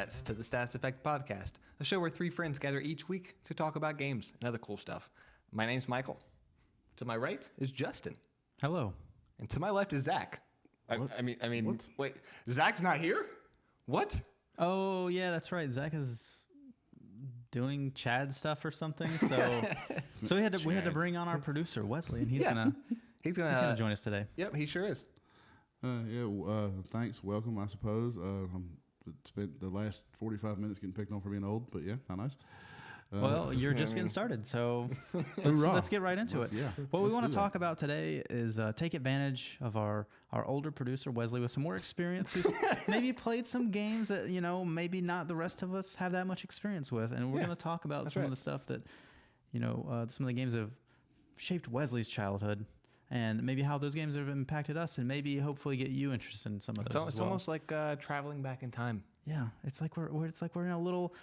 Stats to the Stats Effect podcast, a show where three friends gather each week to talk about games and other cool stuff. My name's Michael. To my right is Justin. Hello. And to my left is Zach. I mean, What? wait, Zach's not here? What? Oh, yeah, that's right. Zach is doing Chad stuff or something. So we had to bring on our producer Wesley, and he's gonna join us today. Yep, he sure is. Thanks. Welcome, I suppose. Spent the last 45 minutes getting picked on for being old, but yeah, not nice. Well, you're just getting started, so let's get right into it. Yeah, what we let's want to do talk about today is take advantage of our older producer Wesley with some more experience, who's maybe played some games that maybe not the rest of us have that much experience with, and we're going to talk about some of the stuff that some of the games that have shaped Wesley's childhood. And maybe how those games have impacted us, and maybe hopefully get you interested in some of those. It's almost like traveling back in time. Yeah, it's like we're in a little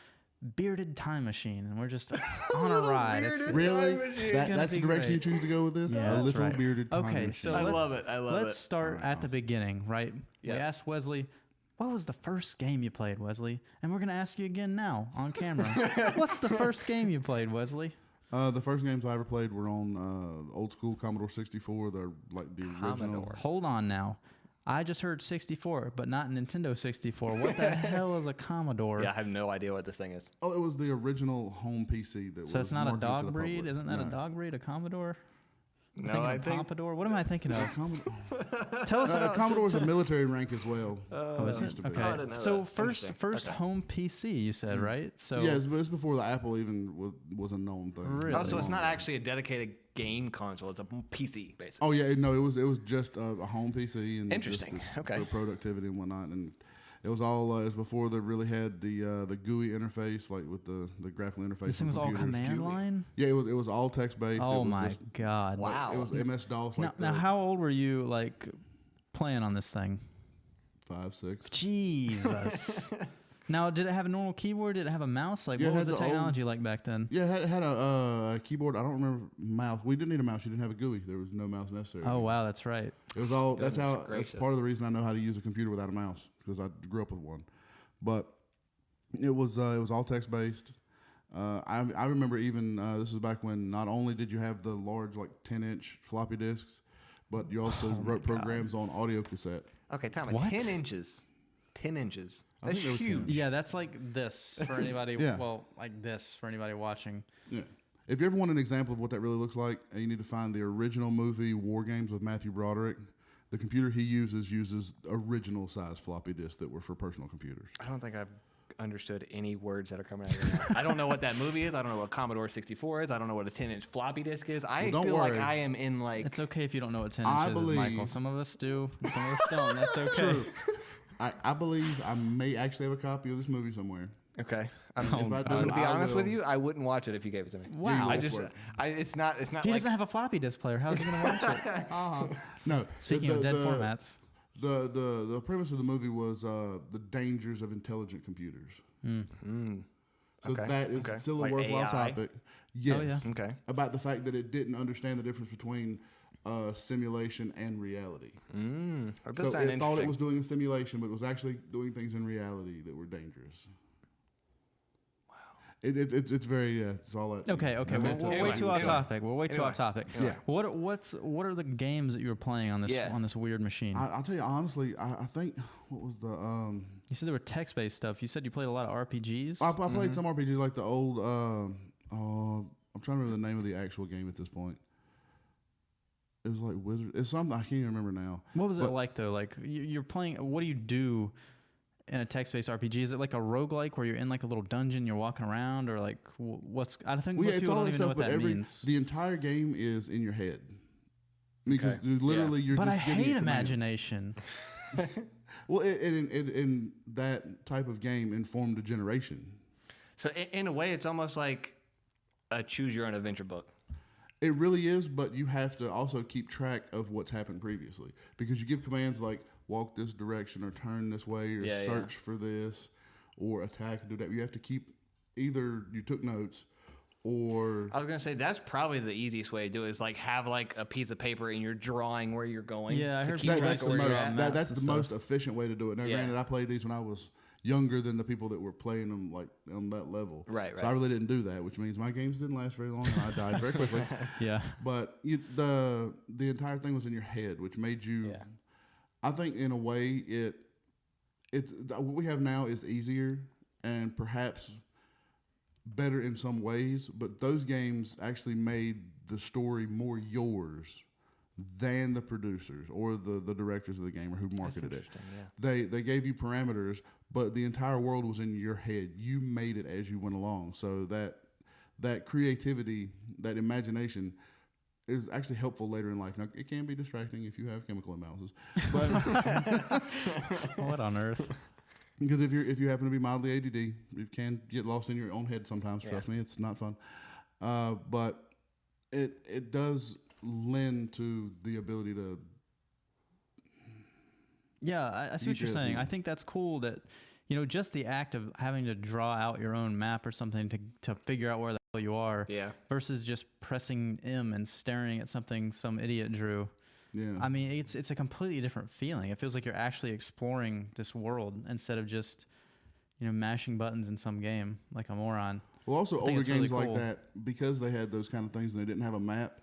bearded time machine, and we're just on a ride. Really? That's the direction great. you choose to go with this? Yeah, a that's little right. bearded time Okay, machine. so I love it. Let's start at the beginning, right? Yes. We asked Wesley, what was the first game you played, Wesley? And we're going to ask you again now on camera. What's the first game you played, Wesley? The first games I ever played were on old school Commodore 64. They're like the original. Hold on now. I just heard 64, but not Nintendo 64. What the hell is a Commodore? Yeah, I have no idea what this thing is. Oh, it was the original home PC that was. So it's not a marketed to dog the breed? public. Isn't that No. a dog breed, a Commodore? No, I think Pompadour? What am I thinking of? Commodore. Tell us about Commodore's a military rank as well. Oh, is it? used to be. Okay. I didn't know So that. first Interesting. Okay. home PC, you said, right? So Yeah, it's before the Apple even was a known thing. Really? Oh, so it's not actually a dedicated game console. It's a PC, basically. Oh yeah, no, it was just a home PC and Interesting. just Okay. for productivity and whatnot, and it was all it was before they really had the GUI interface, like with the graphical interface. this thing for was all computers. command line? Yeah, it was all text based. Oh my God. Wow. It was MS DOS. Like Now, how old were you like playing on this thing? 5, 6. Jesus. Now, did it have a normal keyboard? Did it have a mouse? Like, Yeah, what it was the had the old- technology like back then? Yeah, it had a keyboard. I don't remember mouse. We didn't need a mouse. You didn't have a GUI. There was no mouse necessary. Oh, wow, that's right. It was all. That's Goodness how. That's gracious. part of the reason I know how to use a computer without a mouse, because I grew up with one. But it was all text based. I remember even this is back when not only did you have the large 10-inch floppy disks, but you also wrote programs on audio cassette. Okay, Tom, What? 10 inches. 10 inches. I That's think there was 10 huge. inches. Yeah, that's like this for anybody. Yeah. Well, like this for anybody watching. Yeah. If you ever want an example of what that really looks like, you need to find the original movie War Games with Matthew Broderick. The computer he uses original size floppy disks that were for personal computers. I don't think I've understood any words that are coming out of your mouth. I don't know what that movie is. I don't know what Commodore 64 is. I don't know what a 10-inch floppy disk is. I Well, don't feel like worry. I am in It's okay if you don't know what 10 I inches is, Michael. believe- Some of us do, and some of us don't. That's okay. True. I believe I may actually have a copy of this movie somewhere. Okay. If I do, I'm gonna be I honest with will. you. I wouldn't watch it if you gave it to me. Wow. I will just, for it. it's not He like. doesn't have a floppy disk player. How's he going to watch it? No. Speaking of dead formats. The premise of the movie was the dangers of intelligent computers. So Okay, that is okay. still a Like worthwhile AI? topic. Yes. Oh, yeah. Okay. About the fact that it didn't understand the difference between simulation and reality. That So does sound it thought interesting. it was doing a simulation, but it was actually doing things in reality that were dangerous. Wow. It's very it's all that. Okay. No We're matter way what too you off say. topic. We're way too off topic. Yeah. What are the games that you were playing on this Yeah. weird machine? I'll tell you honestly. I think what was the You said there were text-based stuff. You said you played a lot of RPGs. I played some RPGs like the old. I'm trying to remember the name of the actual game at this point. It was like Wizard. It's something I can't even remember now. What was it But- like though? Like you're playing. What do you do in a text-based RPG? Is it like a roguelike where you're in like a little dungeon, you're walking around, or like what's? I think Well, most yeah, it's people all don't that even know stuff, what but that means. the entire game is in your head. Because Okay. literally you're But just I getting hate commands. imagination. Well, in that type of game informed a generation. So in a way, it's almost like a choose your own adventure book. It really is, but you have to also keep track of what's happened previously because you give commands like walk this direction or turn this way or Yeah, search for this or attack and do that. You have to keep either you took notes or I was gonna say that's probably the easiest way to do it. Is like have like a piece of paper and you're drawing where you're going. Yeah, I to heard keep people track that's of the where most you're at. maps that's and the stuff. most efficient way to do it. Now, Yeah. granted, I played these when I was younger than the people that were playing them like on that level. Right. So I really didn't do that, which means my games didn't last very long and I died very quickly. Yeah. But the entire thing was in your head, which made you. Yeah. I think in a way what we have now is easier and perhaps better in some ways, but those games actually made the story more yours than the producers or the directors of the game or who marketed it. Yeah. They gave you parameters, but the entire world was in your head. You made it as you went along. So that creativity, that imagination is actually helpful later in life. Now, it can be distracting if you have chemical imbalances, but What on earth? because if you happen to be mildly ADD, you can get lost in your own head sometimes. Trust me, it's not fun. But it does lend to the ability to. Yeah, I see what you're saying. I think that's cool that, just the act of having to draw out your own map or something to figure out where the hell you are versus just pressing M and staring at something some idiot drew. Yeah. I mean, it's a completely different feeling. It feels like you're actually exploring this world instead of just, mashing buttons in some game like a moron. Well, also older games really like cool. that, because they had those kind of things and they didn't have a map.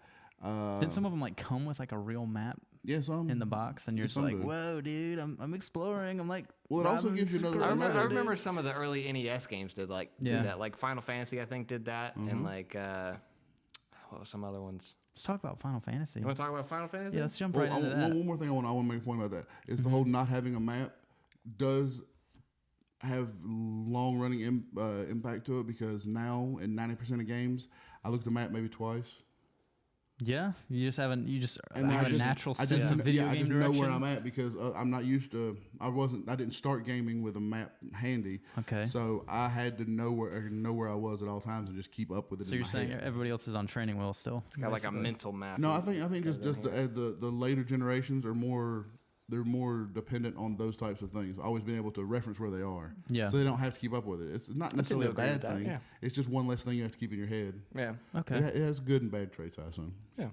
Did some of them come with like a real map in the box, and you're just like, "Whoa, dude, I'm exploring." I'm like, well, it also gives you another. I remember some of the early NES games did that. Like Final Fantasy, I think, did that, and like what were some other ones? Let's talk about Final Fantasy. You want to talk about Final Fantasy? Yeah, let's jump right into that. One more thing I want to make a point about that is the whole not having a map does have long-running impact to it, because now in 90% of games, I look at the map maybe twice. Yeah, you just have a natural I sense of video I game just direction. know where I'm at because I'm not used to. I didn't start gaming with a map handy. Okay. So I had to know where I was at all times and just keep up with it. So you're saying everybody else is on training wheels still? It's got like a mental map. No, I think just the later generations are more. They're more dependent on those types of things. Always being able to reference where they are. Yeah. So they don't have to keep up with it. It's not necessarily a bad thing. Yeah. It's just one less thing you have to keep in your head. Yeah. Okay. It has good and bad traits, I assume. Yeah.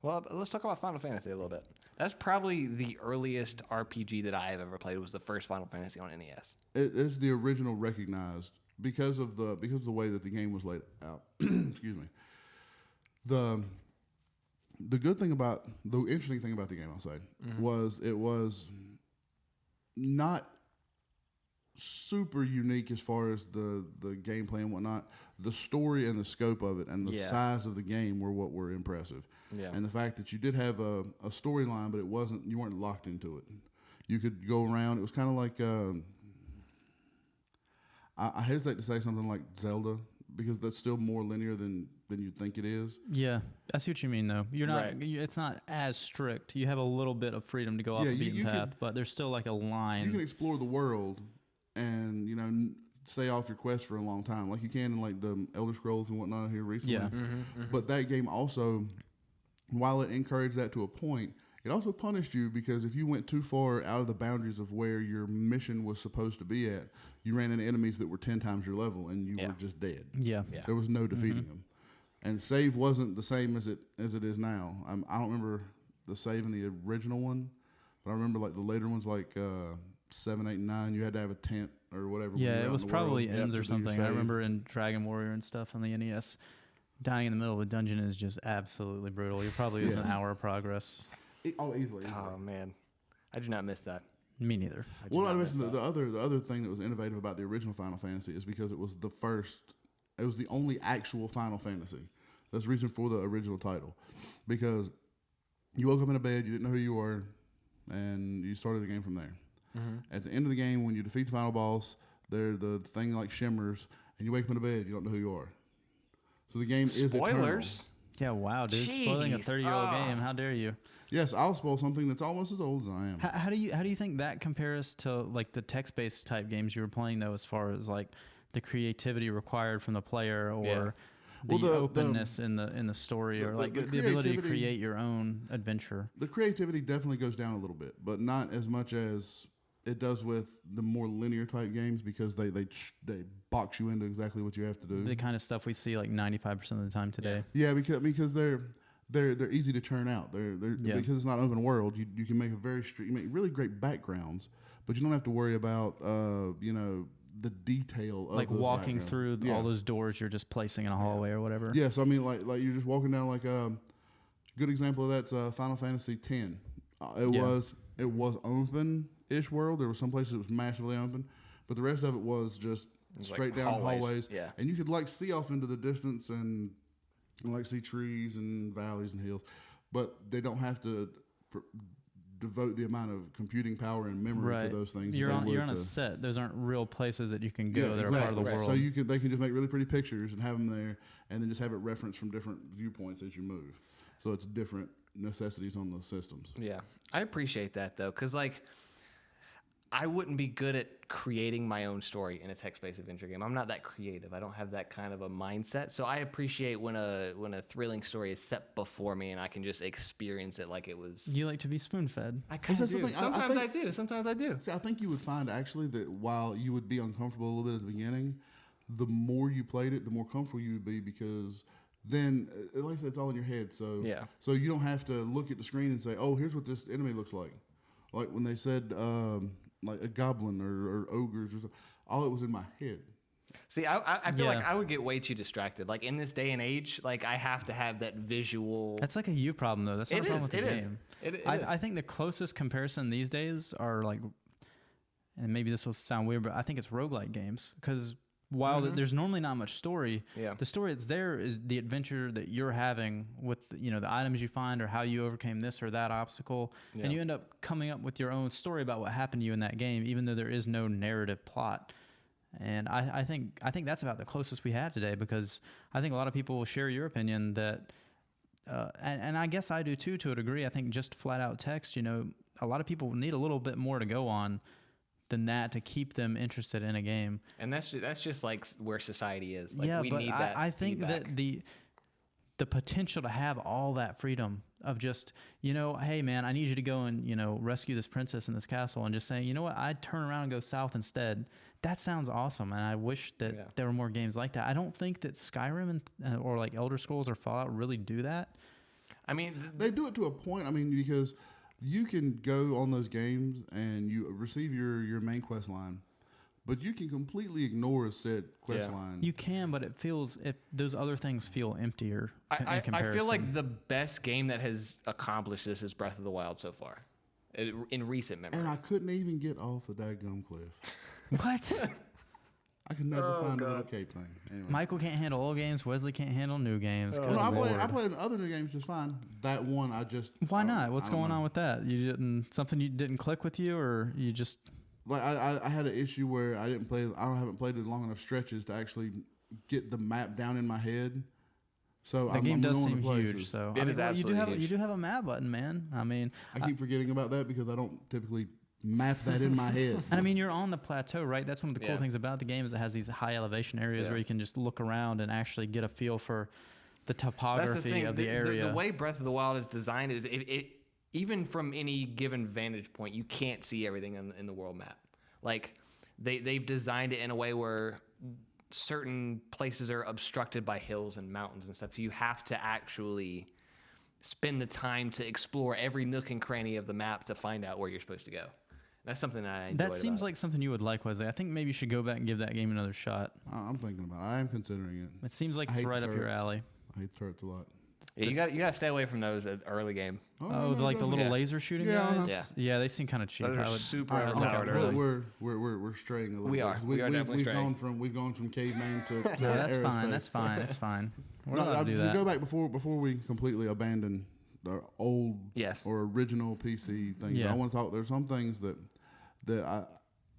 Well, let's talk about Final Fantasy a little bit. That's probably the earliest RPG that I have ever played. Was the first Final Fantasy on NES. It's the original recognized because of the way that the game was laid out. Excuse me. The good thing the interesting thing about the game, I'll say, was it was not super unique as far as the gameplay and whatnot. The story and the scope of it and the size of the game were what were impressive. Yeah. And the fact that you did have a storyline, but you weren't locked into it. You could go around. It was kind of like I hesitate to say something like Zelda, because that's still more linear than you'd think it is. Yeah, I see what you mean, though. You're not. It's not as strict. You have a little bit of freedom to go off the beaten path, but there's still like a line. You can explore the world, and stay off your quest for a long time, like you can in like the Elder Scrolls and whatnot here recently. Yeah. But that game also, while it encouraged that to a point, it also punished you, because if you went too far out of the boundaries of where your mission was supposed to be at, you ran into enemies that were 10 times your level, and you were just dead. Yeah. There was no defeating them. And save wasn't the same as it is now. I don't remember the save in the original one, but I remember like the later ones, like 7, 8, and 9. You had to have a tent or whatever. Yeah, it was probably ends or something. I remember in Dragon Warrior and stuff on the NES, dying in the middle of a dungeon is just absolutely brutal. You're probably losing an hour of progress. Easily. Oh man, I do not miss that. Me neither. Well, I mentioned the other thing that was innovative about the original Final Fantasy is because it was the first. It was the only actual Final Fantasy. That's the reason for the original title, because you woke up in a bed, you didn't know who you were, and you started the game from there. At the end of the game, when you defeat the final boss, the thing like shimmers, and you wake up in a bed, you don't know who you are. So the game is eternal. Spoilers. Yeah, wow, dude. Jeez. Spoiling a 30-year-old game. How dare you? Yes, I'll spoil something that's almost as old as I am. How do you think that compares to like the text-based type games you were playing, though, as far as like the creativity required from the player, or the openness in the story, or like the ability to create your own adventure? The creativity definitely goes down a little bit, but not as much as it does with the more linear type games, because they box you into exactly what you have to do. The kind of stuff we see like 95% of the time today. Yeah, because they're easy to churn out. Because it's not open world. You can make you make really great backgrounds, but you don't have to worry about the detail of like those walking backgrounds. through all those doors you're just placing in a hallway or whatever. Yeah, so I mean, like you're just walking down like good example of that's Final Fantasy X. It was open-ish world. There were some places it was massively open, but the rest of it was just straight down hallways. Yeah, and you could like see off into the distance and like see trees and valleys and hills, but they don't have to devote the amount of computing power and memory to those things. You're on a set. Those aren't real places that you can go. They're part of the world. So they can just make really pretty pictures and have them there, and then just have it referenced from different viewpoints as you move. So it's different necessities on the systems. Yeah, I appreciate that though, because like I wouldn't be good at creating my own story in a text-based adventure game. I'm not that creative. I don't have that kind of a mindset. So I appreciate when a thrilling story is set before me and I can just experience it like it was. You like to be spoon-fed. I kind of do. Sometimes I do. Sometimes I do. See, I think you would find actually that while you would be uncomfortable a little bit at the beginning, the more you played it, the more comfortable you would be because then, like I said, it's all in your head. So so you don't have to look at the screen and say, "Oh, here's what this enemy looks like." Like when they said. Like a goblin or ogres or something. All it was in my head. See, I feel like I would get way too distracted. Like in this day and age, like I have to have that visual. That's like a you problem though. That's not a problem with the game. It is. I think the closest comparison these days are like, and maybe this will sound weird, but I think it's roguelike games because while there's normally not much story, the story that's there is the adventure that you're having with the items you find or how you overcame this or that obstacle, and you end up coming up with your own story about what happened to you in that game, even though there is no narrative plot. And I think that's about the closest we have today because I think a lot of people will share your opinion that, and I guess I do too to a degree. I think just flat out text, a lot of people need a little bit more to go on than that to keep them interested in a game. And that's just like where society is. Like, yeah, we but need that I think feedback. that the potential to have all that freedom of just, hey man, I need you to go and, rescue this princess in this castle and just saying, you know what, I'd turn around and go south instead. That sounds awesome. And I wish that there were more games like that. I don't think that Skyrim or like Elder Scrolls or Fallout really do that. I mean, they do it to a point. I mean, because you can go on those games and you receive your main quest line, but you can completely ignore a said quest line. You can, but if those other things feel emptier in comparison. I feel like the best game that has accomplished this is Breath of the Wild so far, in recent memory. And I couldn't even get off the daggum cliff. What? I could never find a little cape thing. Anyway. Michael can't handle old games. Wesley can't handle new games. No, I played other new games just fine. That one, Why not? What's going on with that? Something you didn't click with you, or you just like I had an issue where I haven't played it long enough stretches to actually get the map down in my head. So the game does seem huge. So it is absolutely huge. You do have a map button, man. I mean, I keep forgetting about that because I don't typically map that in my head. And I mean, you're on the plateau, right? That's one of the cool things about the game is it has these high elevation areas where you can just look around and actually get a feel for the topography of the area. The way Breath of the Wild is designed is it even from any given vantage point, you can't see everything in the world map. Like they've designed it in a way where certain places are obstructed by hills and mountains and stuff. So you have to actually spend the time to explore every nook and cranny of the map to find out where you're supposed to go. That's something that I enjoy. That seems like something you would like, Wesley. I think maybe you should go back and give that game another shot. I'm thinking about it. I am considering it. It seems like it's right up your alley. I hate turrets a lot. Yeah, you got to stay away from those at early game. Like the little laser shooting guys? Yeah, they seem kind of cheap. Those are super overpowered early. We're straying a little bit. We are definitely straying. We've gone from caveman to no, that's fine. That's fine. We're allowed to do that. Go back before we completely abandon the old or original PC things. Yeah. I want to talk. There's some things that I,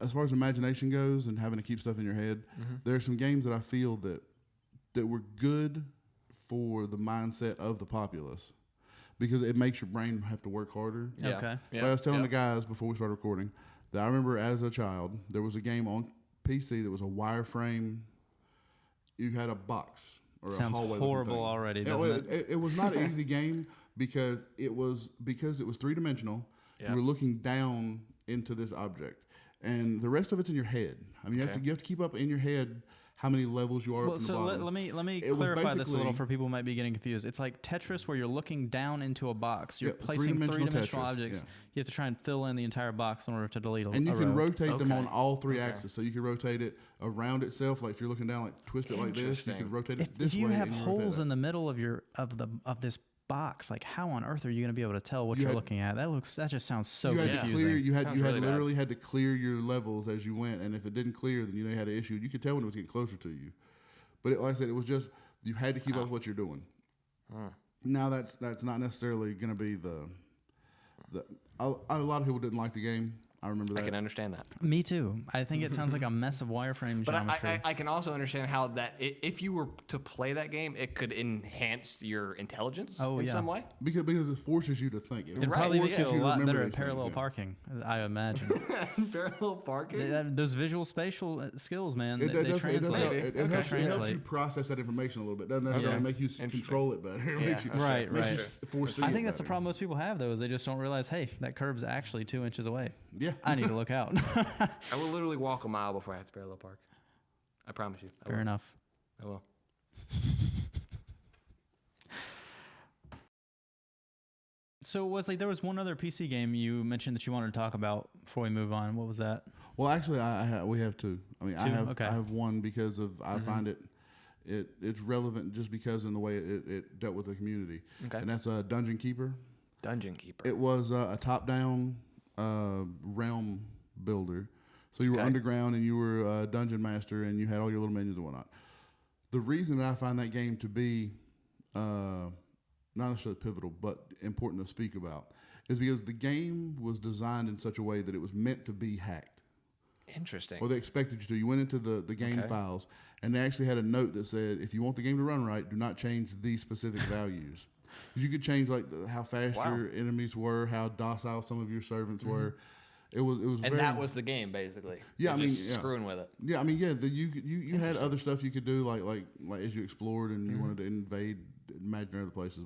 as far as imagination goes and having to keep stuff in your head, there are some games that I feel that were good for the mindset of the populace because it makes your brain have to work harder. Yeah. Okay. So I was telling the guys before we started recording that I remember as a child there was a game on PC that was a wireframe. You had a box or Sounds a hallway. horrible already, doesn't it? It was not an easy game because it was 3-dimensional. You were looking down into this object, and the rest of it's in your head. I mean, you have to keep up in your head how many levels you are Well, up from so the bottom. let me It was clarify this a little basically- for people who might be getting confused. It's like Tetris, where you're looking down into a box. You're Yeah, placing three-dimensional three-dimensional Tetris, objects. yeah. You have to try and fill in the entire box in order to delete a And you a can row. rotate them Okay. on all three axes. So you can rotate it around itself, like if you're looking down, like twist it like this. You Interesting. can rotate it If, this if you way. have and rotate holes that. in the middle of this box, like how on earth are you going to be able to tell what You you're had- looking at? That just sounds so you had to confusing. clear. You had Sounds really bad. literally had to clear your levels as you went, and if it didn't clear, then you know you had an issue. You could tell when it was getting closer to you. But like I said, it was just you had to keep up with what you're doing. Now that's not necessarily going to be the. A lot of people didn't like the game. I remember that. I can understand that. Me too. I think it sounds like a mess of wireframe But geometry. I can also understand how that if you were to play that game, it could enhance your intelligence in yeah. some way. because it forces you to think. it Right. probably makes you forces a to lot remember better these at parallel things, yeah. parking, I imagine. Parallel parking. Those visual spatial skills, man, It they does translate. help, Maybe. it Okay. helps Translate. you process that information a little bit. Doesn't necessarily Okay. make you control it better. It makes you, Right, makes right. you foresee I it think that's the better. problem most people have, though, is they just don't realize, hey, that curve's actually 2 inches away. Yeah. I need to look out. I will literally walk a mile before I have to parallel park. I promise you. I Fair will. enough. I will. So, Wesley, there was one other PC game you mentioned that you wanted to talk about before we move on. What was that? Well, actually, we have two. I mean, I Two? have Okay. I have one because of I find it's relevant just because in the way it dealt with the community. Okay. And that's a Dungeon Keeper. Dungeon Keeper. It was a top-down realm builder. So you were Okay. underground and you were a dungeon master and you had all your little minions and whatnot. The reason that I find that game to be not necessarily pivotal, but important to speak about, is because the game was designed in such a way that it was meant to be hacked. Interesting. Or they expected you to. You went into the game Okay. files, and they actually had a note that said, if you want the game to run right, do not change these specific values. 'Cause you could change like how fast Wow. your enemies were, how docile some of your servants were. It was and very, that was the game, basically. Yeah, You're I mean, just yeah. screwing with it. yeah. I mean, yeah. You had other stuff you could do like as you explored and you wanted to invade imaginary other places,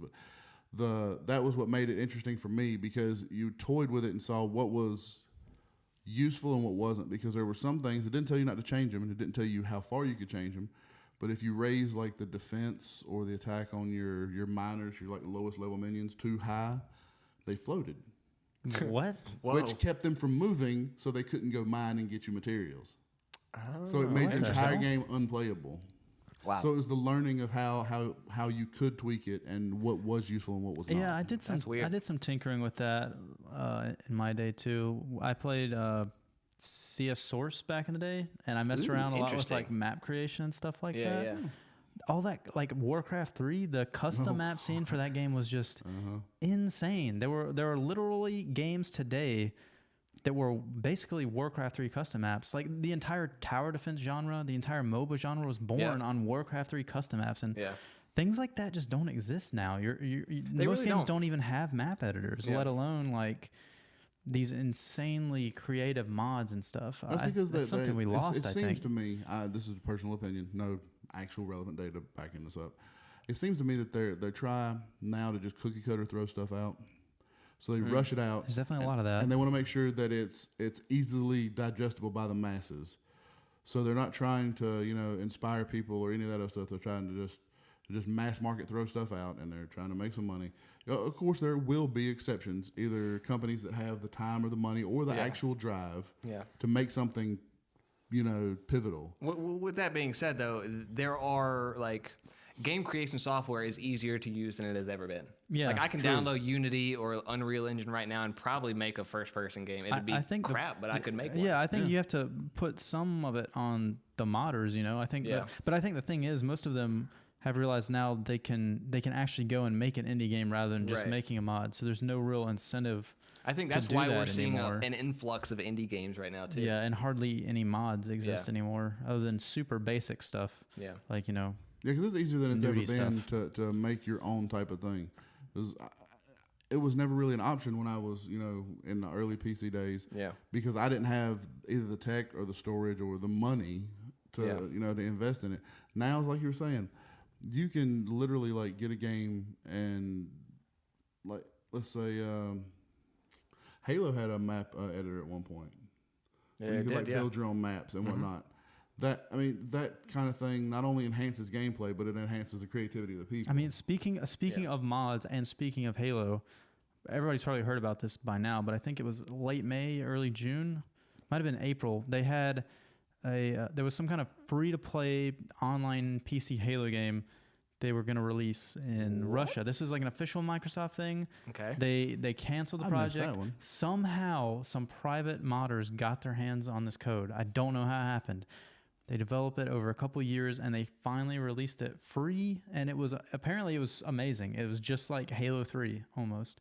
but that was what made it interesting for me because you toyed with it and saw what was useful and what wasn't, because there were some things that didn't tell you not to change them and it didn't tell you how far you could change them. But if you raise like the defense or the attack on your miners, your like lowest level minions too high, they floated, What? Whoa. which kept them from moving, so they couldn't go mine and get you materials. So it made what the the entire hell? game unplayable. Wow. So it was the learning of how you could tweak it and what was useful and what was not. Yeah, I did some. That's weird. I did some tinkering with that in my day too. I played CS Source back in the day, and I messed Ooh, around a lot with like interesting. map creation and stuff like Yeah, that. yeah. All that, like Warcraft 3, the custom map scene for that game was just insane. There are literally games today that were basically Warcraft 3 custom maps. Like the entire tower defense genre, the entire MOBA genre was born Yeah. on Warcraft 3 custom maps, and Yeah. things like that just don't exist now. Most really games don't. don't even have map editors, Yeah. let alone like these insanely creative mods and stuff. That's because that's something we lost. It I seems think. to me, this is a personal opinion, no actual relevant data backing this up. It seems to me that they try now to just cookie cutter throw stuff out, so they rush it out. There's definitely a lot of that. And they want to make sure that it's easily digestible by the masses. So they're not trying to inspire people or any of that other stuff. They're trying to just mass market throw stuff out, and they're trying to make some money. Of course, there will be exceptions, either companies that have the time or the money or the Yeah. actual drive Yeah. to make something pivotal. With that being said, though, there are like game creation software is easier to use than it has ever been. Yeah, like I can true. download Unity or Unreal Engine right now and probably make a first-person game. It'd be I think crap, but I could make one. Yeah, I think you have to put some of it on the modders. I think. Yeah. But I think the thing is, most of them have realized now they can actually go and make an indie game rather than just Right. making a mod. So there's no real incentive. I think to that's do why that we're seeing anymore. an influx of indie games right now too. Yeah, and hardly any mods exist Yeah. anymore, other than super basic stuff. Yeah. Like Yeah, because it's easier than it's ever Nudie been to make your own type of thing. It was never really an option when I was, in the early PC days. Yeah. Because I didn't have either the tech or the storage or the money to, Yeah. to invest in it. Now, like you were saying, you can literally like get a game and like, let's say, Halo had a map editor at one point. Yeah, where you it could did, like yeah. build your own maps and whatnot. that kind of thing not only enhances gameplay, but it enhances the creativity of the people. I mean, speaking of mods and speaking of Halo, everybody's probably heard about this by now, but I think it was late May, early June, might have been April. They had there was some kind of free-to-play online PC Halo game they were going to release in Russia. This was like an official Microsoft thing. Okay. They canceled the I missed project. that one. Somehow, some private modders got their hands on this code. I don't know how it happened. They developed it over a couple years, and they finally released it free. And it was apparently amazing. It was just like Halo 3 almost.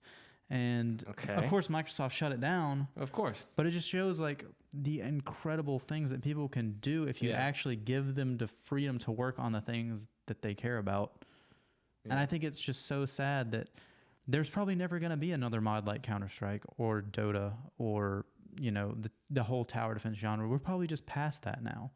And of course, Microsoft shut it down. Of course. But it just shows like the incredible things that people can do if you actually give them the freedom to work on the things that they care about. And I think it's just so sad that there's probably never going to be another mod like Counter-Strike or Dota or, you know, the whole tower defense genre. We're probably just past that now.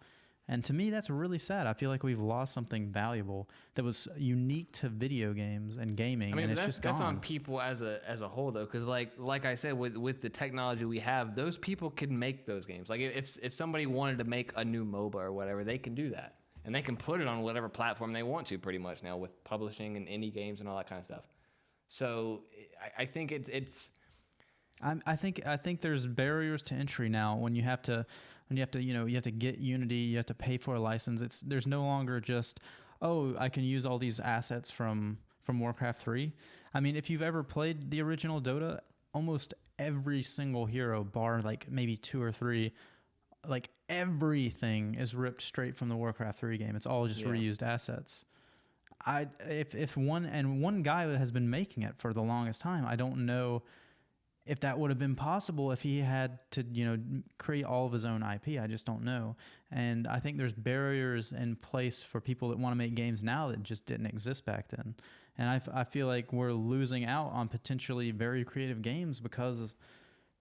And to me, that's really sad. I feel like we've lost something valuable that was unique to video games and gaming, I mean, and it's that's, just gone. that's on people as a whole, though, because like I said, with the technology we have, those people can make those games. Like if somebody wanted to make a new MOBA or whatever, they can do that, and they can put it on whatever platform they want to, pretty much now with publishing and indie games and all that kind of stuff. So I think it's. I think there's barriers to entry now when you have to get Unity, you have to pay for a license. There's no longer just, oh, I can use all these assets from Warcraft 3. I mean, if you've ever played the original Dota, almost every single hero, bar like maybe 2 or 3, like everything is ripped straight from the Warcraft 3 game. It's all just reused assets. If one guy has been making it for the longest time, I don't know if that would have been possible if he had to, create all of his own IP. I just don't know. And I think there's barriers in place for people that want to make games now that just didn't exist back then. And I feel like we're losing out on potentially very creative games because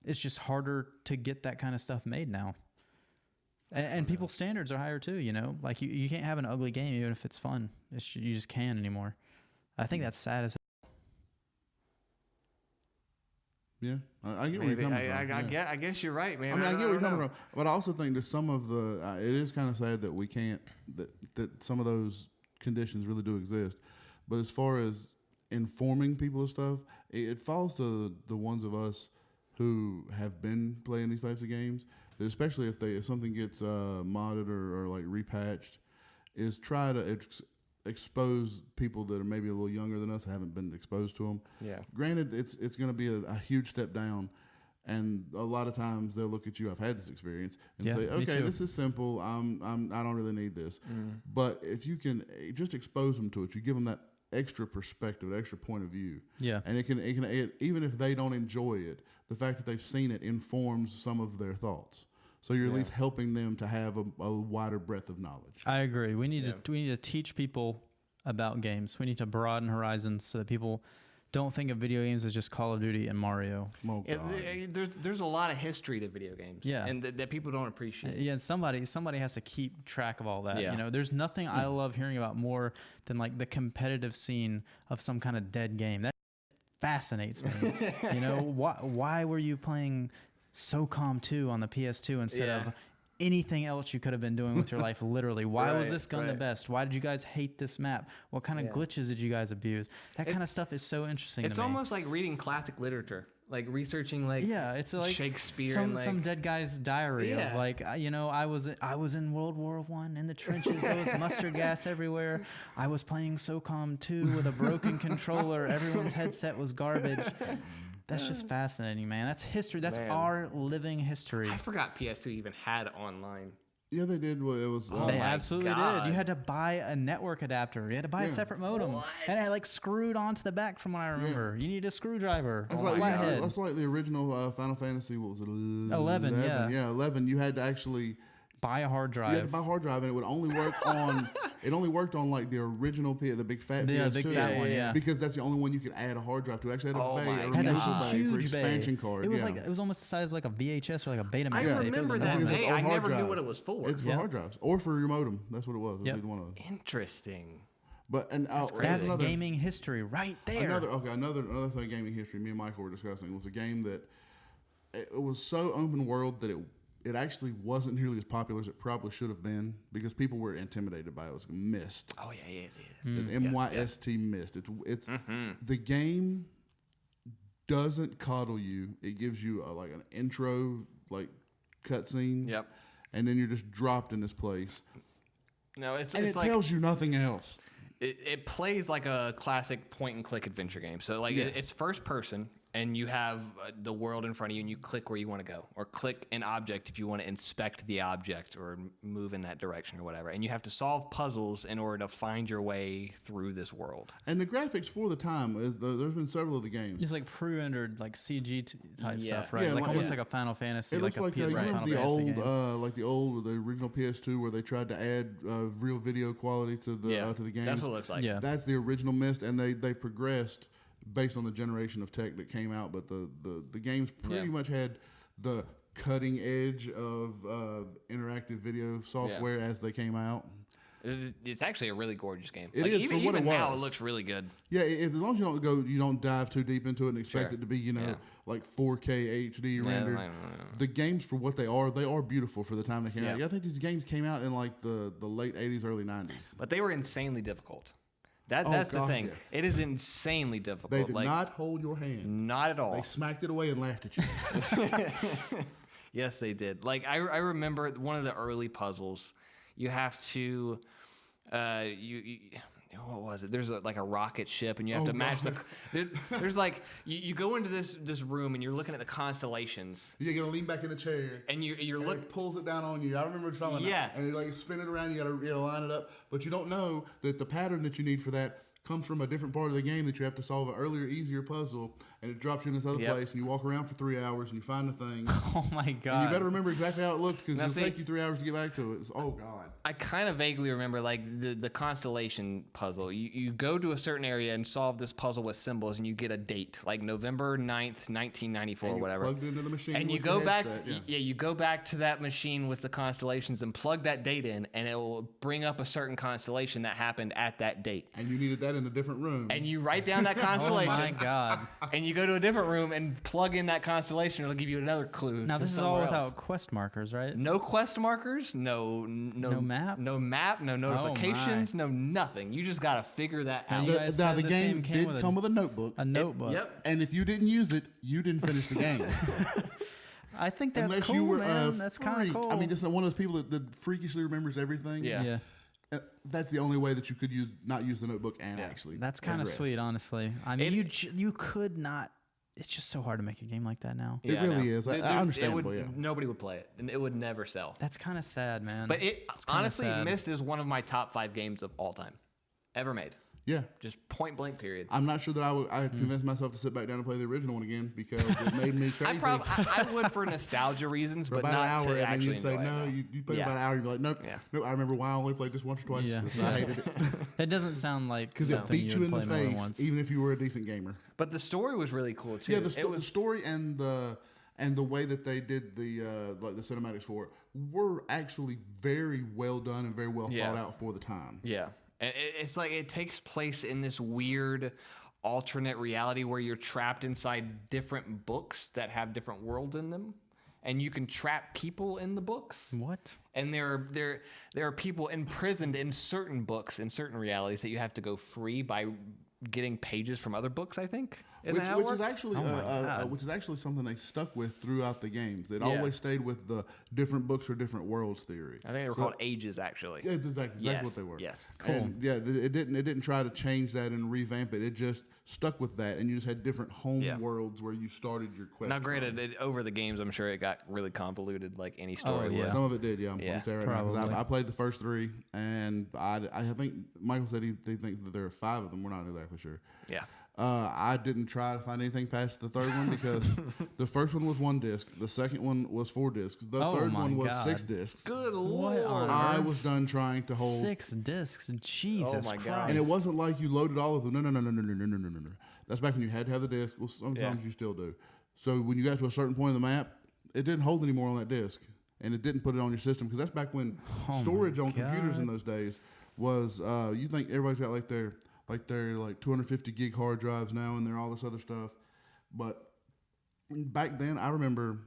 it's just harder to get that kind of stuff made now. And people's standards are higher too, Like you can't have an ugly game even if it's fun. You just can't anymore. I think that's sad as. Yeah, I get where you're coming from. I guess you're right, man. I mean, I get where you're coming from, but I also think that some of the it is kind of sad that we can't that some of those conditions really do exist. But as far as informing people of stuff, it falls to the ones of us who have been playing these types of games, especially if something gets modded or like repatched, is try to expose people that are maybe a little younger than us, haven't been exposed to them. Yeah. Granted, it's going to be a huge step down, and a lot of times they'll look at you. I've had this experience and say, "Okay, this is simple. I don't really need this." But if you can just expose them to it, you give them that extra perspective, extra point of view. Yeah. And it can even if they don't enjoy it, the fact that they've seen it informs some of their thoughts. So you're at least helping them to have a wider breadth of knowledge. I agree. We need to teach people about games. We need to broaden horizons so that people don't think of video games as just Call of Duty and Mario. Oh, there's a lot of history to video games. Yeah. And that people don't appreciate. Yeah, and somebody has to keep track of all that. Yeah. There's nothing I love hearing about more than like the competitive scene of some kind of dead game. That fascinates me. Why were you playing SOCOM 2 on the PS2 instead of anything else you could have been doing with your life? Literally, why was this gun the best? Why did you guys hate this map? What kind of glitches did you guys abuse? That kind of stuff is so interesting. It's to me. almost like reading classic literature, like researching it's like Shakespeare, some dead guy's diary of like I was in World War I in the trenches. There was mustard gas everywhere. I was playing SOCOM 2 with a broken controller. Everyone's headset was garbage. That's just fascinating, man. That's history. That's our living history. I forgot PS2 even had online. Yeah, they did. Well, it was. They absolutely did. You had to buy a network adapter. You had to buy a separate modem, and it like screwed onto the back. From what I remember, you needed a screwdriver. That's like the original Final Fantasy. What was it? 11. Yeah, 11. You had to actually buy a hard drive. You had to buy a hard drive, and it would only work on. It only worked on like the original the big fat. Yeah, big fat one. Yeah. Because that's the only one you could add a hard drive to. Actually, had a huge expansion card. It was like it was almost the size of like a VHS or like a Betamax. I remember that bay. I never knew what it was for. It's for hard drives or for your modem. That's what it was. Either one of those. Interesting. But that's gaming history right there. Another thing, gaming history. Me and Michael were discussing was a game that it was so open world that it actually wasn't nearly as popular as it probably should have been because people were intimidated by it. It was Myst. Oh yeah. It's MYST Myst. It's the game doesn't coddle you. It gives you like an intro like cutscene. Yep. And then you're just dropped in this place. No, it's it like, tells you nothing else. It plays like a classic point and click adventure game. So like it's first person, and you have the world in front of you, and you click where you want to go, or click an object if you want to inspect the object or move in that direction or whatever. And you have to solve puzzles in order to find your way through this world. And the graphics for the time, there's been several of the games. It's like pre-rendered, like CG type stuff, right? Yeah, like almost like a Final Fantasy, it like looks a PS1 like Final the Fantasy old, game. like the original PS2 where they tried to add real video quality to the game. That's what it looks like. Yeah. That's the original Myst, and they progressed based on the generation of tech that came out. But the games pretty much had the cutting edge of interactive video software as they came out. It's actually a really gorgeous game. It is even, for what even it was. now, it looks really good. Yeah, as long as you don't dive too deep into it and expect Sure. it to be like 4K HD Yeah, rendered. I know. The games for what they are beautiful for the time they came out. Yeah. I think these games came out in like the late 80s, early 90s. But they were insanely difficult. That's the God, thing. yeah. It is insanely difficult. They did not hold your hand. Not at all. They smacked it away and laughed at you. Yes, they did. Like I remember one of the early puzzles. You have to, what was it? There's like a rocket ship, and you have to match there's like you go into this room, and you're looking at the constellations. You're gonna lean back in the chair, and you're looking. It pulls it down on you. I remember telling Yeah. and you like spin it around. You gotta line it up, but you don't know that the pattern that you need for that comes from a different part of the game that you have to solve an earlier, easier puzzle, and it drops you in this other place, and you walk around for 3 hours, and you find the thing. Oh my And god! you better remember exactly how it looked because Now, it'll see- take you 3 hours to get back to it. Oh God! I kind of vaguely remember like the constellation puzzle. You go to a certain area and solve this puzzle with symbols, and you get a date, like November 9th, 1994 And or you whatever. plugged into the machine And you with go the back, headset, you go back to that machine with the constellations and plug that date in, and it will bring up a certain constellation that happened at that date. And you needed that in a different room. And you write down that Oh constellation. my god! And you go to a different room and plug in that constellation. It'll give you another clue. Now to this is all somewhere without else. quest markers, right? No quest markers, no map? no notifications, no nothing. You just gotta figure that Now out. you guys now said the this game game came did with come with a notebook. A notebook. Yep. And if you didn't use it, you didn't finish the game. I think that's Unless cool, you were man. That's kind freak. of cool. I mean, just one of those people that freakishly remembers everything. Yeah. yeah. That's the only way that you could not use the notebook and actually. That's kind of progress. sweet, honestly. I mean, you could not. It's just so hard to make a game like that now. It I really know. is. Dude, Understandable, it would, yeah. Nobody would play it, and it would never sell. That's kind of sad, man. But It's kinda honestly, sad. Myst is one of my top 5 games of all time, ever made. Yeah. Just point blank. Period. I'm not sure that I had convinced myself to sit back down and play the original one again because it made me crazy. I would for nostalgia reasons, For but about not an hour, to and then actually you'd say enjoy no. it. You play Yeah. about an hour, you'd be like, nope, Yeah. nope. I remember why I only played this once or twice Yeah. because I hated it. It doesn't sound like Because it something beat you would in the play more than face, once. even if you were a decent gamer. But the story was really cool too. Yeah, It was the story and the way that they did the like the cinematics for it were actually very well done and very well thought out for the time. Yeah. And it's like it takes place in this weird alternate reality where you're trapped inside different books that have different worlds in them. And you can trap people in the books. What? And there are people imprisoned in certain books, in certain realities that you have to go free by getting pages from other books, I think. Isn't that how it Which is works? actually which is actually something they stuck with throughout the games. It Yeah. always stayed with the different books or different worlds theory. I think they were called ages, actually. Yeah, that's exactly Yes, what they were. yes. Cool. And yeah, it didn't try to change that and revamp it. It just stuck with that, and you just had different home Yeah. worlds where you started your quest. Now, from. granted, over the games, I'm sure it got really convoluted, like any story yeah. would. Some of it did, yeah. I'm Yeah, gonna say right now, 'cause probably. I played the first 3, and I think Michael said he thinks that there are 5 of them. We're not exactly sure. Yeah. I didn't try to find anything past the third one because the first one was 1 disc, the second one was 4 discs, the Oh third my one was God. 6 discs. Good What on I earth? was done trying to hold, 6 discs. Jesus Oh my God. Christ. and it wasn't like you loaded all of them. No. That's back when you had to have the disc. Well, sometimes you still do. So when you got to a certain point of the map, it didn't hold any more on that disc, and it didn't put it on your system because that's back when Oh storage my on computers in God. those days was. You think everybody's got like their 250 gig hard drives now, and they're all this other stuff, but back then I remember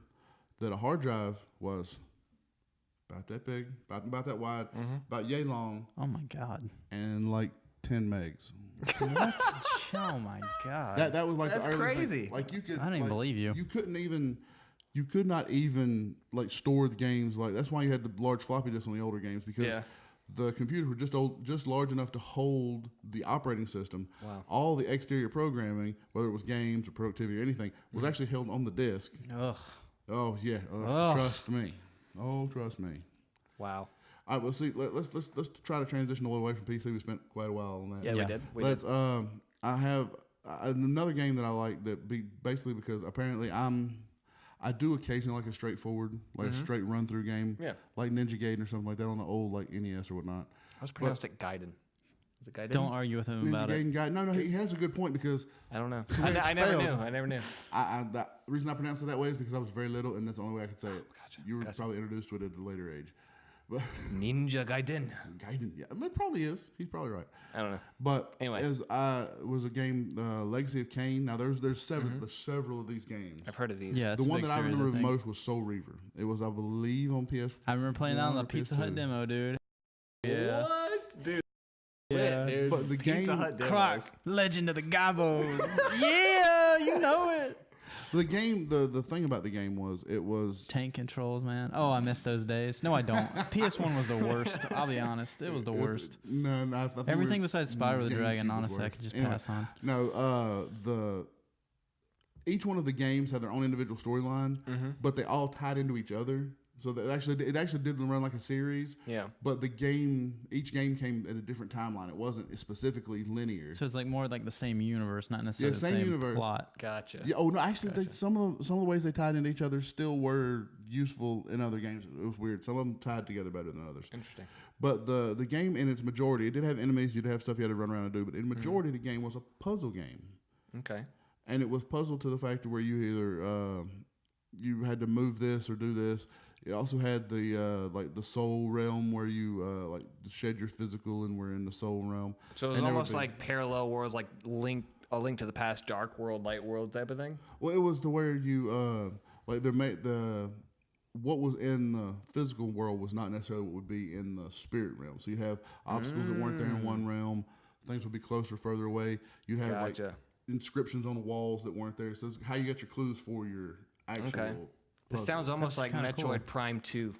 that a hard drive was about that big, about that wide, about yay long, Oh my God. and like 10 megs. What? Oh my God. That was like That's the earliest crazy. thing. Like you could. I don't even like, believe you. You could not even like store the games. Like that's why you had the large floppy disks on the older games because the computers were just large enough to hold the operating system. Wow. All the exterior programming, whether it was games or productivity or anything, was actually held on the disk. Ugh. Oh yeah, Ugh. trust me. Oh, trust me. Wow. All right, well, see, let's try to transition a little away from PC. We spent quite a while on that. Yeah, Yeah. we did. Let's. I have another game that I like basically because apparently I do occasionally like a straightforward, like a straight run through game, like Ninja Gaiden or something like that on the old like NES or whatnot. I was pronounced it Gaiden. Is it Gaiden? Don't argue with him Ninja about it. Gaiden guy. No, he has a good point because I don't know. way it's I never knew. spelled. I never knew. the reason I pronounce it that way is because I was very little and that's the only way I could say it. Gotcha. You were probably introduced to it at a later age. But Ninja Gaiden. Gaiden, yeah, I mean, it probably is. He's probably right. I don't know. But Anyway. as was a game, Legacy of Kain. Now there's several of these games. I've heard of these. Yeah, it's The a one big that I series, remember the think. most was Soul Reaver. It was, I believe, on PS. I remember playing that on the or Pizza PS2. Hut demo, dude. Yeah. What? Dude. Yeah. Dude. But the Pizza game- Hut demos. Croc, Legend of the Gabos. Yeah, you know it. The game, the thing about the game was it was Tank controls, man. Oh, I miss those days. No, I don't. PS1 was the worst. I'll be honest. It was the worst. No, I think Everything besides Spyro the GameCube Dragon, was honestly, I worse. could just Anyway, pass on. No, each one of the games had their own individual storyline, but they all tied into each other. So it actually did run like a series. Yeah. But each game came at a different timeline. It wasn't specifically linear. So it's like more like the same universe, not necessarily the same same universe. plot. Gotcha. Yeah. Oh no, actually, some of the ways they tied into each other still were useful in other games. It was weird. Some of them tied together better than others. Interesting. But the game in its majority, it did have enemies. You did have stuff you had to run around and do. But in majority, the game was a puzzle game. Okay. And it was puzzled to the fact where you either you had to move this or do this. It also had the like the soul realm where you like shed your physical and we're in the soul realm. So it was And there almost would be- like parallel worlds, like a link to the past, dark world, light world type of thing. Well, it was to where you like what was in the physical world was not necessarily what would be in the spirit realm. So you'd have obstacles that weren't there in one realm. Things would be closer, further away. You'd have like Gotcha. inscriptions on the walls that weren't there. So it's how you get your clues for your actual. Okay. This puzzle. sounds almost That's like kinda Metroid cool. Prime 2.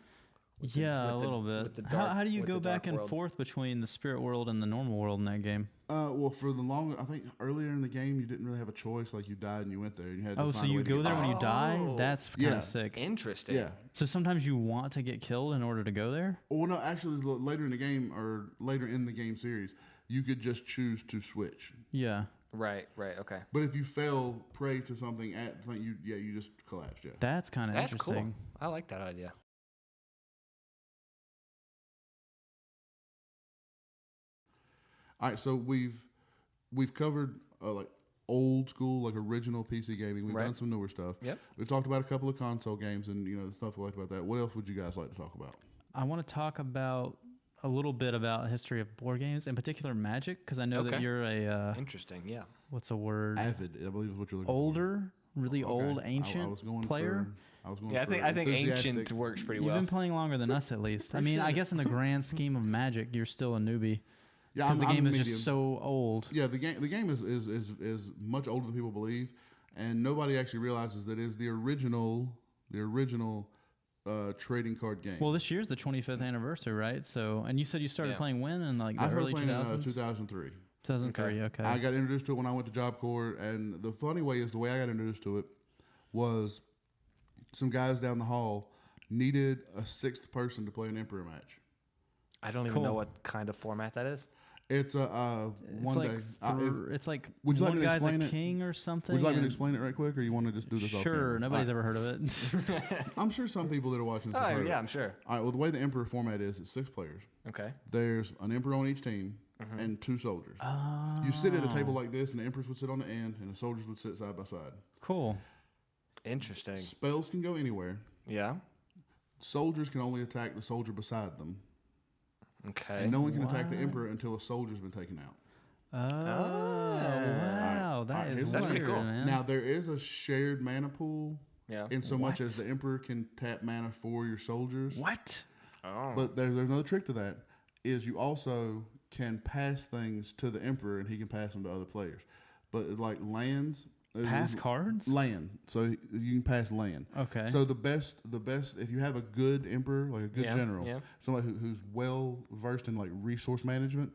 Yeah, a with the- little with bit. the dark- How do you with go the back dark and world. forth between the spirit world and the normal world in that game? Well, for the long, I think earlier in the game you didn't really have a choice. Like you died and you went there. You had. Oh, to so find a way you to go get there back. when you die? Oh. That's kind Yeah. of sick. Interesting. Yeah. So sometimes you want to get killed in order to go there? Well, no, actually, later in the game or later in the game series, you could just choose to switch. Yeah. Right. Okay. But if you fell prey to something at the thing, you just collapsed. Yeah. That's kind of That's interesting. cool. I like that idea. All right, so we've covered like old school, like original PC gaming. We've Right. done some newer stuff. Yep. We've talked about a couple of console games and the stuff we liked about that. What else would you guys like to talk about? I want to talk about a little bit about the history of board games, in particular Magic, because I know that Okay. you're a, Interesting. Yeah. what's a word? Avid, I believe is what you're looking Older, really for. old, Okay. athink player. I was going Yeah. for I think ancient enthusiastic. works pretty You've well. been playing longer than us, at least. I mean, I guess in the grand scheme of Magic, you're still a newbie Yeah, because the I'm game is medium. just so old. Yeah, the game is much older than people believe, and nobody actually realizes that it is the original trading card game. Well, this year's the 25th anniversary, right? So, and you said you started Yeah. playing when in like the I started early playing in 2000s? 2003. 2003. Okay. I got introduced to it when I went to Job Corps, and the funny way is the way I got introduced to it was some guys down the hall needed a sixth person to play an Emperor match. I don't even Cool. know what kind of format that is. It's a It's one like day. it's like would you like one me to guy's a explain it? king or something. Would you like me to and- explain it right quick, or you want to just do this? off Sure. camera? Nobody's All ever heard of it. right. I'm sure some people that are watching this have Oh heard of yeah, it. I'm sure. All right. Well, the way the Emperor format is, it's 6 players. Okay. There's an Emperor on each team and 2 soldiers. You sit at a table like this, and the Emperors would sit on the end, and the soldiers would sit side by side. Cool. Interesting. Spells can go anywhere. Yeah. Soldiers can only attack the soldier beside them. Okay. And no one can attack the Emperor until a soldier's been taken out. Oh, wow. That Alright, is here's the weird, thing. pretty cool. man. Now, there is a shared mana pool Yeah. in so much as the Emperor can tap mana for your soldiers. What? Oh. But there's another trick to that, is you also can pass things to the Emperor, and he can pass them to other players. But like lands, Pass cards? land, so you can pass land. Okay. So the best, if you have a good Emperor, like a good general, somebody who's well versed in like resource management,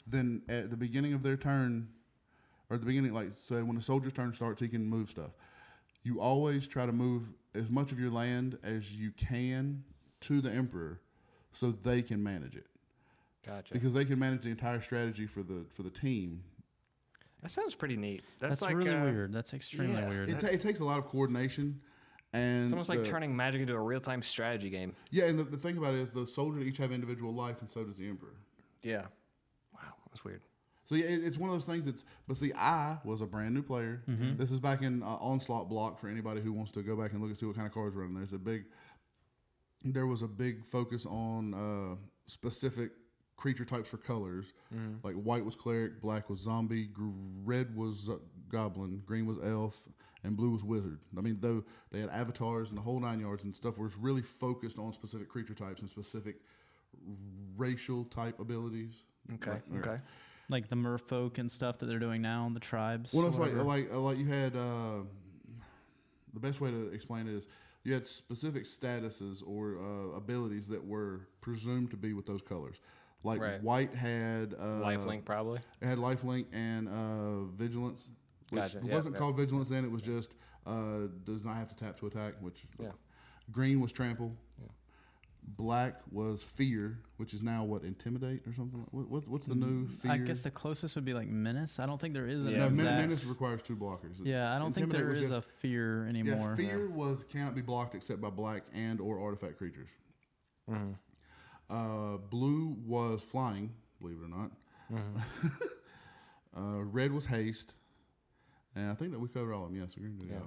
then at the beginning of their turn, or at the beginning, like say when the soldier's turn starts, he can move stuff. You always try to move as much of your land as you can to the Emperor, so they can manage it. Gotcha. Because they can manage the entire strategy for the team. That sounds pretty neat. That's like, really weird. That's extremely weird. It takes a lot of coordination. And it's almost like turning Magic into a real-time strategy game. Yeah, and the thing about it is the soldiers each have individual life, and so does the Emperor. Yeah. Wow, that's weird. So yeah, it's one of those things but see, I was a brand new player. This is back in Onslaught block for anybody who wants to go back and look and see what kind of cards were in there. There was a big focus on specific creature types for colors. Like white was cleric, black was zombie, red was goblin, green was elf, and blue was wizard. I mean, though they had avatars and the whole 9 yards and stuff, was really focused on specific creature types and specific racial type abilities. Okay. Like the merfolk and stuff that they're doing now, the tribes. Well, it's like you had the best way to explain it is you had specific statuses or abilities that were presumed to be with those colors. Like white had lifelink, probably. It had lifelink and vigilance. Which Gotcha. wasn't called vigilance then. It was just does not have to tap to attack. Green was trample. Yeah. Black was fear, which is now intimidate or something. What's the new fear? I guess the closest would be like menace. I don't think there is an No, exact... menace requires 2 blockers. Yeah, I don't think there is a fear anymore. Yeah, fear cannot be blocked except by black and or artifact creatures. Blue was flying, believe it or not. Red was haste. And I think that we covered all of them. Yes, we're going to do that.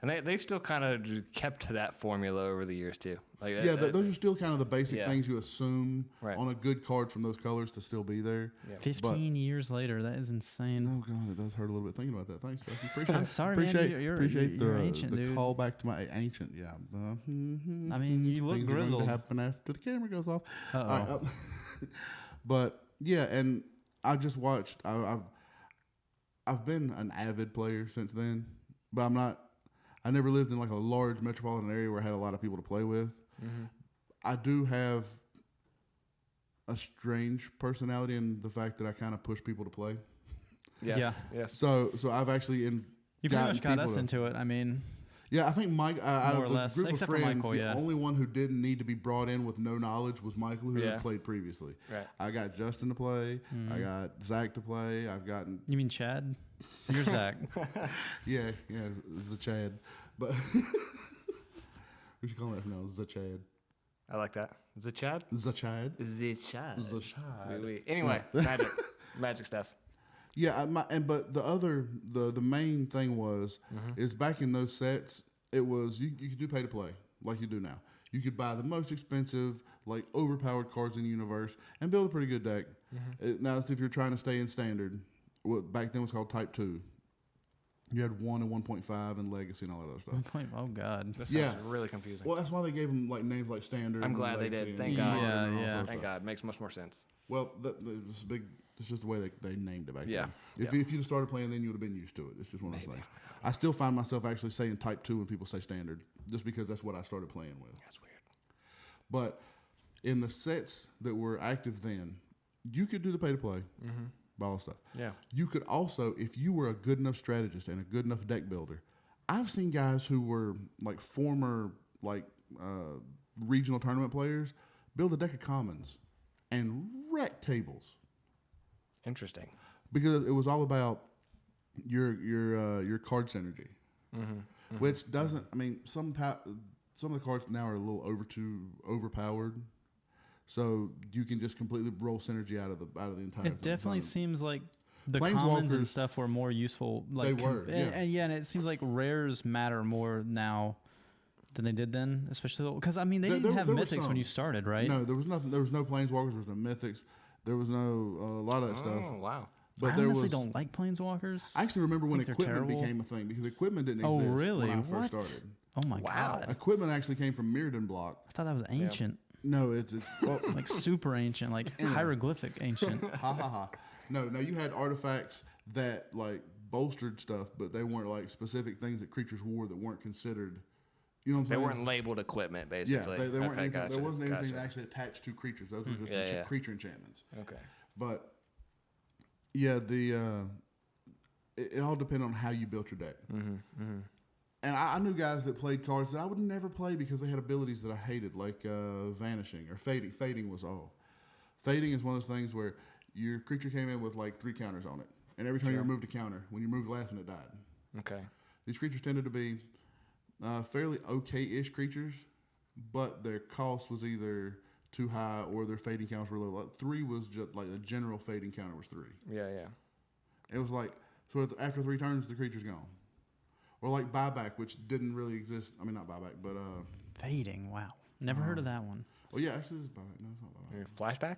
And they've still kind of kept to that formula over the years, too. Like those are still kind of the basic things you assume on a good card from those colors to still be there. Yeah. 15 years later, that is insane. Oh, God, it does hurt a little bit thinking about that. Thanks, Becky. Appreciate I'm sorry, appreciate, man. You're ancient, the dude. call back to my ancient. Yeah. I mean, you look things grizzled. are going to happen after the camera goes off. Uh-oh. All right, but, yeah, and I just watched. I've been an avid player since then, but I never lived in like a large metropolitan area where I had a lot of people to play with. I do have a strange personality in the fact that I kind of push people to play. Yes. So I've actually You pretty much got us into it. I mean, yeah, I think Mike out more of or the less, group of except for friends, Michael, the only one who didn't need to be brought in with no knowledge was Michael, who had played previously. Right. I got Justin to play. I got Zach to play. I've gotten. You mean Chad? You're Zach. Yeah, the Chad. But we should call that from now, the Chad. I like that. The Chad? The Chad. The Chad. The Chad. Anyway, magic stuff. Yeah, but the main thing is back in those sets, it was you could do pay to play like you do now. You could buy the most expensive, like overpowered cards in the universe and build a pretty good deck. Now, if you're trying to stay in standard, what back then was called Type 2. You had 1 and 1.5 and Legacy and all that other stuff. Oh, God. That sounds really confusing. Well, that's why they gave them like names like Standard. I'm glad they did. Thank God. Yeah. Thank God. Makes much more sense. Well, it's big. It's just the way they named it back then. If you'd have started playing then, you would have been used to it. It's just one of those things. I still find myself actually saying Type 2 when people say Standard, just because that's what I started playing with. That's weird. But in the sets that were active then, you could do the pay to play. Ball stuff. Yeah. You could also, if you were a good enough strategist and a good enough deck builder, I've seen guys who were like former regional tournament players build a deck of commons and wreck tables. Interesting. Because it was all about your card synergy, which doesn't. I mean, some of the cards now are a little overpowered. So you can just completely roll synergy out of the entire. It definitely seems like the Planeswalkers, commons and stuff were more useful. Like, they were, and it seems like rares matter more now than they did then, especially because I mean they didn't have mythics when you started, right? No, there was nothing. There was no planeswalkers. There was no mythics. There was no a lot of that stuff. Oh wow! But I honestly don't like planeswalkers. I actually remember when equipment became a thing because equipment didn't exist when I first started. Oh my God! Equipment actually came from Mirrodin block. I thought that was ancient. No, it's well, like super ancient, like hieroglyphic ancient. ha ha ha. No, you had artifacts that like bolstered stuff, but they weren't like specific things that creatures wore that weren't considered. You know what I'm saying? They weren't labeled equipment, basically. Yeah, they weren't. Okay, Anything, gotcha, there wasn't anything gotcha. actually attached to creatures. Those were just creature enchantments. Okay. But yeah, it all depended on how you built your deck. And I knew guys that played cards that I would never play because they had abilities that I hated, like vanishing or fading. Fading was all. Fading is one of those things where your creature came in with like 3 counters on it, and every time you removed a counter, when you moved the last one, it died. Okay. These creatures tended to be fairly okay-ish creatures, but their cost was either too high or their fading counters were low. Like 3 was just like a general fading counter was 3. Yeah. It was like, so after 3 turns, the creature's gone. Or like buyback, which didn't really exist. I mean, not buyback, but Fading. Wow. Never heard of that one. oh yeah, actually, it's buyback. No, it's not buyback. Flashback?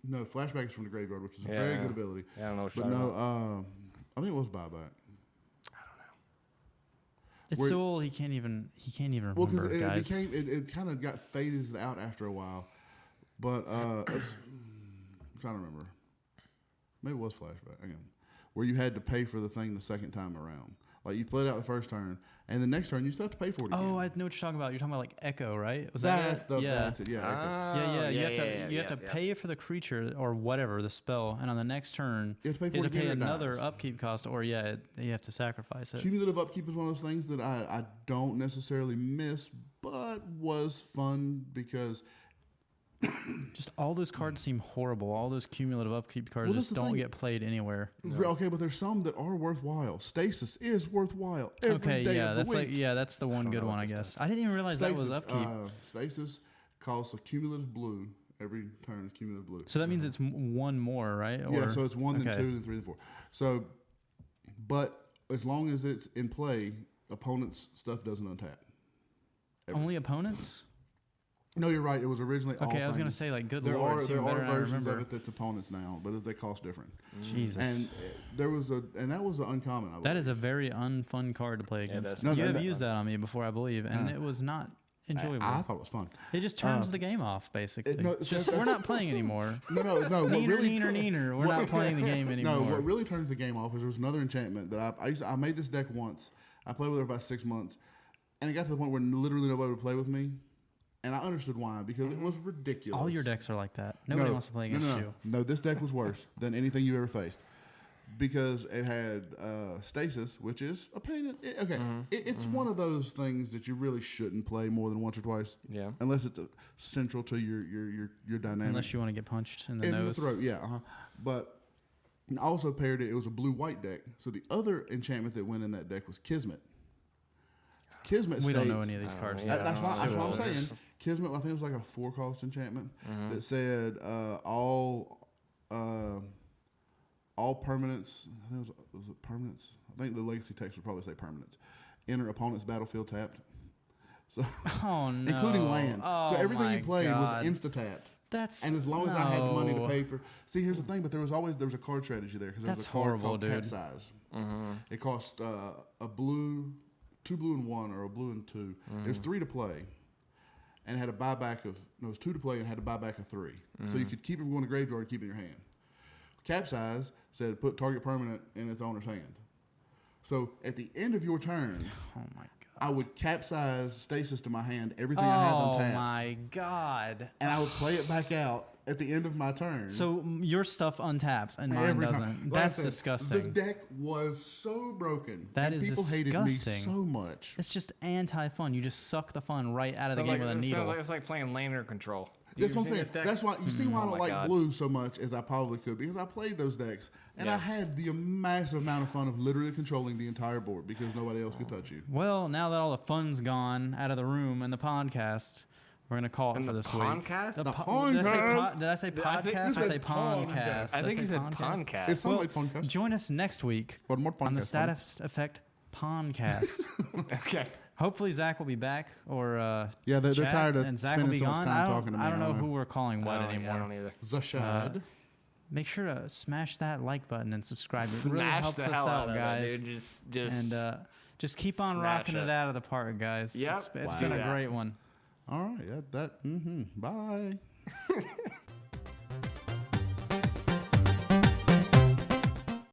No, flashback is from the graveyard, which is a very good ability. Yeah, I don't know what But you're talking no, about. I think it was buyback. It's Where- so old he can't even Well, remember, because guys. it kind of got faded out after a while. But I'm trying to remember. Maybe it was flashback again, where you had to pay for the thing the second time around. Like you played out the first turn, and the next turn you still have to pay for it again. Oh, I know what you're talking about. You're talking about like Echo, right? Was That's that it? Yeah. That's it. Yeah. Yeah. You have to pay for the creature or whatever the spell, and on the next turn You have to pay for it again or it another dies. upkeep cost, or you have to sacrifice it. Cumulative upkeep is one of those things that I don't necessarily miss, but was fun because Just all those cards seem horrible. All those cumulative upkeep cards Well, that's just the don't thing. get played anywhere. okay, but there's some that are worthwhile. Stasis is worthwhile. Every day of the that's week. that's the one good one, I guess. I didn't even realize that was upkeep. Stasis costs a cumulative blue every turn. Is cumulative blue. So that means it's one more, right? Yeah, so it's 1, then okay. 2, then 3, then 4. So, but as long as it's in play, opponent's stuff doesn't untap. Only opponents? No, you're right. It was originally all Okay, I was gonna things. say like good There lord, are it's even better than I versions remember. of it that's opponents now, but they cost different. Jesus. And that was an uncommon. I That believe. is a very unfun card to play against. that's- No, you that- have used that on me before, I believe, and it was not enjoyable. I thought it was fun. It just turns the game off, basically. no, It's just we're not playing anymore. No. What Neener, really, neener. We're not playing the game anymore. No, what really turns the game off is there was another enchantment that I made this deck once. I played with her about 6 months, and it got to the point where literally nobody would play with me, and I understood why because it was ridiculous. All your decks are like that. Nobody wants to play against you. No, this deck was worse than anything you ever faced because it had Stasis, which is a pain. It's one of those things that you really shouldn't play more than once or twice. Yeah. Unless it's central to your dynamic. Unless you want to get punched in the In nose. the throat, yeah. But I also paired it. It was a blue-white deck. So the other enchantment that went in that deck was Kismet. Kismet We don't know states- any of these cards. yeah. that's what I'm So- saying. Kismet, I think it was like a 4-cost enchantment that said all permanents. I think was it permanents? I think the legacy text would probably say permanents. Enter opponent's battlefield tapped. So Oh no. including land. Oh, So everything my you played God. was insta tapped. That's And as long as I had the money to no. pay for, see, here's the thing. But there was a card strategy there because there was That's a card horrible, called dude. Capsize. It cost a blue, 2 blue and 1, or a blue and 2. There's 3 to play, and it had a buyback of no, it was 2 to play and had a buyback of 3. So you could keep it going to graveyard and keep it in your hand. Capsize said put target permanent in its owner's hand. So at the end of your turn, Oh my god. I would capsize Stasis to my hand, everything I had on Oh taps, my god. and I would play it back out at the end of my turn. So your stuff untaps and mine Every doesn't. time. Like That's I said, disgusting. The deck was so broken. That and is people hated disgusting. me so much. It's just anti-fun. You just suck the fun right out of the Sounds game with a needle. Sounds like it's like playing lantern control. That's You what I'm seen saying. this deck? That's why you see why I Oh don't my like God. blue so much as I probably could because I played those decks and I Yeah. had the massive amount of fun of literally controlling the entire board because nobody else could touch you. Well, now that all the fun's gone out of the room and the podcast, we're gonna call it And for the this week. podcast? The The po- did I say podcast? did I say I think you podcast or said say podcast. podcast? I Did think you say said podcast. It sounds Well, like podcast. join us next week For more on the podcast Status Effect podcast. Okay. Hopefully Zach will be back, or Yeah, they're Chad, tired of and Zach will be spending so much gone. time I talking to me. don't know I who we're calling what anymore. I don't either. Zashad. Make sure to smash that like button and subscribe. It really Smash helps the us hell out, out of guys. it, dude. Just And just keep on smash rocking it it. out of the park, guys. Yep. It's Wow. been Do a that. great one. All right. Bye.